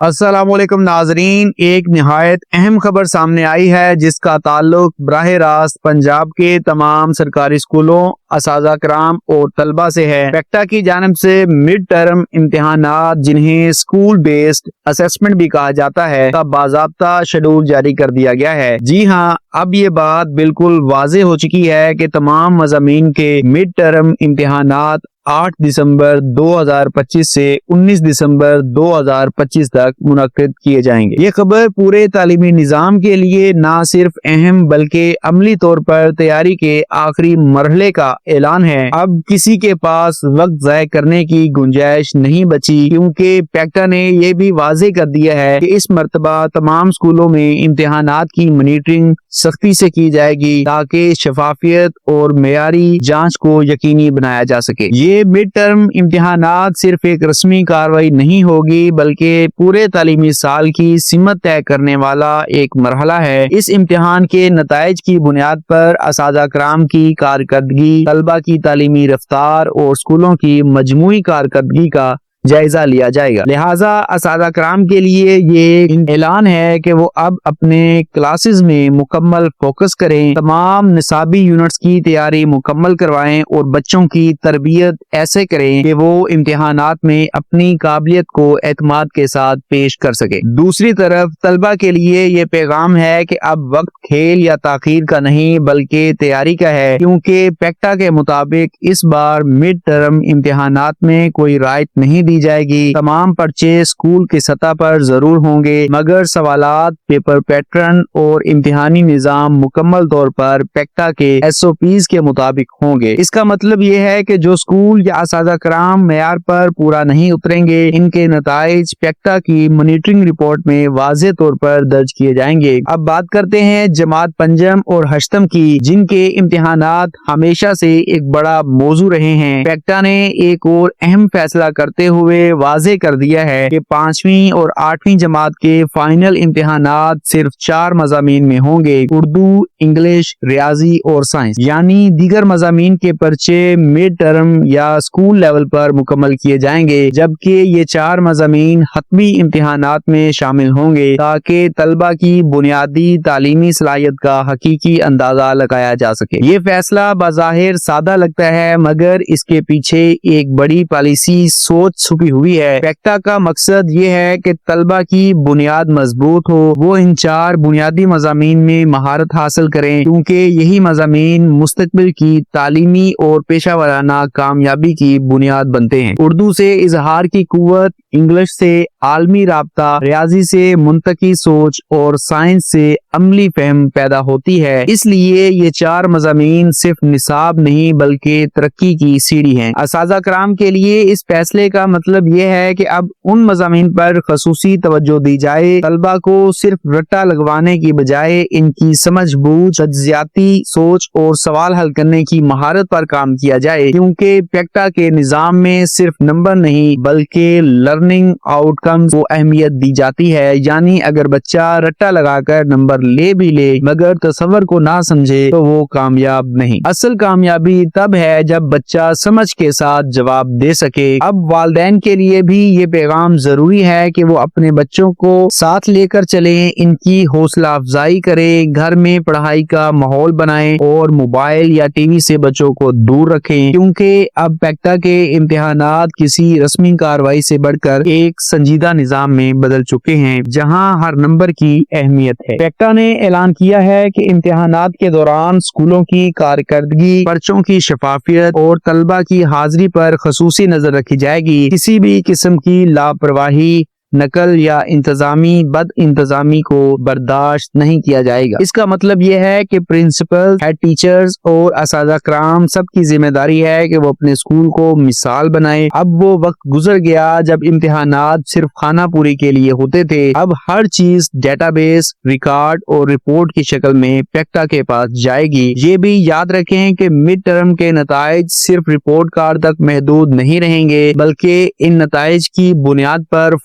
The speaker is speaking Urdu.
السلام علیکم ناظرین، ایک نہایت اہم خبر سامنے آئی ہے جس کا تعلق براہ راست پنجاب کے تمام سرکاری اسکولوں، اساتذہ کرام اور طلبہ سے ہے۔ پیکٹا کی جانب سے مڈ ٹرم امتحانات، جنہیں اسکول بیسڈ اسسمنٹ بھی کہا جاتا ہے، کا باضابطہ شیڈول جاری کر دیا گیا ہے۔ جی ہاں، اب یہ بات بالکل واضح ہو چکی ہے کہ تمام مضامین کے مڈ ٹرم امتحانات 8 دسمبر 2025 سے 19 دسمبر 2025 تک منعقد کیے جائیں گے۔ یہ خبر پورے تعلیمی نظام کے لیے نہ صرف اہم بلکہ عملی طور پر تیاری کے آخری مرحلے کا اعلان ہے۔ اب کسی کے پاس وقت ضائع کرنے کی گنجائش نہیں بچی، کیونکہ پیکٹا نے یہ بھی واضح کر دیا ہے کہ اس مرتبہ تمام اسکولوں میں امتحانات کی مانیٹرنگ سختی سے کی جائے گی تاکہ شفافیت اور معیاری جانچ کو یقینی بنایا جا سکے۔ یہ مڈ ٹرم امتحانات صرف ایک رسمی کارروائی نہیں ہوگی بلکہ پورے تعلیمی سال کی سمت طے کرنے والا ایک مرحلہ ہے۔ اس امتحان کے نتائج کی بنیاد پر اساتذہ کرام کی کارکردگی، طلبہ کی تعلیمی رفتار اور اسکولوں کی مجموعی کارکردگی کا جائزہ لیا جائے گا۔ لہٰذا اساتذہ کرام کے لیے یہ اعلان ہے کہ وہ اب اپنے کلاسز میں مکمل فوکس کریں، تمام نصابی یونٹس کی تیاری مکمل کروائیں اور بچوں کی تربیت ایسے کریں کہ وہ امتحانات میں اپنی قابلیت کو اعتماد کے ساتھ پیش کر سکیں۔ دوسری طرف طلبہ کے لیے یہ پیغام ہے کہ اب وقت کھیل یا تاخیر کا نہیں بلکہ تیاری کا ہے، کیونکہ پیکٹا کے مطابق اس بار مڈ ٹرم امتحانات میں کوئی رعایت نہیں دی جائے گی۔ تمام پرچے اسکول کی سطح پر ضرور ہوں گے، مگر سوالات، پیپر پیٹرن اور امتحانی نظام مکمل طور پر پیکٹا کے SOPs کے مطابق ہوں گے۔ اس کا مطلب یہ ہے کہ جو اسکول یا اساتذہ کرام معیار پر پورا نہیں اتریں گے، ان کے نتائج پیکٹا کی مانیٹرنگ رپورٹ میں واضح طور پر درج کیے جائیں گے۔ اب بات کرتے ہیں جماعت پنجم اور ہشتم کی، جن کے امتحانات ہمیشہ سے ایک بڑا موضوع رہے ہیں۔ پیکٹا نے ایک اور اہم فیصلہ کرتے ہوئے واضح کر دیا ہے کہ 5ویں اور 8ویں جماعت کے فائنل امتحانات صرف 4 مضامین میں ہوں گے: اردو، انگلش، ریاضی اور سائنس۔ یعنی دیگر مضامین کے پرچے مڈ ٹرم یا اسکول لیول پر مکمل کیے جائیں گے، جبکہ یہ 4 مضامین حتمی امتحانات میں شامل ہوں گے تاکہ طلبہ کی بنیادی تعلیمی صلاحیت کا حقیقی اندازہ لگایا جا سکے۔ یہ فیصلہ بظاہر سادہ لگتا ہے، مگر اس کے پیچھے ایک بڑی پالیسی سوچ چھپی ہوئی ہے۔ پیکٹا کا مقصد یہ ہے کہ طلبہ کی بنیاد مضبوط ہو، وہ ان 4 بنیادی مضامین میں مہارت حاصل کریں، کیونکہ یہی مضامین مستقبل کی تعلیمی اور پیشہ ورانہ کامیابی کی بنیاد بنتے ہیں۔ اردو سے اظہار کی قوت، انگلش سے عالمی رابطہ، ریاضی سے منطقی سوچ اور سائنس سے عملی فہم پیدا ہوتی ہے۔ اس لیے یہ 4 مضامین صرف نصاب نہیں بلکہ ترقی کی سیڑھی ہیں۔ اساتذہ کرام کے لیے اس فیصلے کا مطلب یہ ہے کہ اب ان مضامین پر خصوصی توجہ دی جائے، طلبہ کو صرف رٹا لگوانے کی بجائے ان کی سمجھ بوجھ، تجزیاتی سوچ اور سوال حل کرنے کی مہارت پر کام کیا جائے، کیونکہ پیکٹا کے نظام میں صرف نمبر نہیں بلکہ لرننگ آؤٹ کمز کو اہمیت دی جاتی ہے۔ یعنی اگر بچہ رٹا لگا کر نمبر لے بھی لے مگر تصور کو نہ سمجھے تو وہ کامیاب نہیں۔ اصل کامیابی تب ہے جب بچہ سمجھ کے ساتھ جواب دے سکے۔ اب والدین کے لیے بھی یہ پیغام ضروری ہے کہ وہ اپنے بچوں کو ساتھ لے کر چلیں، ان کی حوصلہ افزائی کریں، گھر میں پڑھائی کا ماحول بنائیں اور موبائل یا ٹی وی سے بچوں کو دور رکھیں، کیونکہ اب پیکٹا کے امتحانات کسی رسمی کارروائی سے بڑھ کر ایک سنجیدہ نظام میں بدل چکے ہیں جہاں ہر نمبر کی اہمیت ہے۔ پیکٹا نے اعلان کیا ہے کہ امتحانات کے دوران اسکولوں کی کارکردگی، پرچوں کی شفافیت اور طلبہ کی حاضری پر خصوصی نظر رکھی جائے گی۔ کسی بھی قسم کی لاپرواہی، نقل یا انتظامی بد انتظامی کو برداشت نہیں کیا جائے گا۔ اس کا مطلب یہ ہے کہ پرنسپل، ہیڈ ٹیچرز اور اساتذہ کرام سب کی ذمہ داری ہے کہ وہ اپنے اسکول کو مثال بنائیں۔ اب وہ وقت گزر گیا جب امتحانات صرف خانہ پوری کے لیے ہوتے تھے۔ اب ہر چیز ڈیٹا بیس، ریکارڈ اور رپورٹ کی شکل میں پیکٹا کے پاس جائے گی۔ یہ بھی یاد رکھیں کہ مڈ ٹرم کے نتائج صرف رپورٹ کارڈ تک محدود نہیں رہیں گے، بلکہ ان نتائج کی بنیاد پر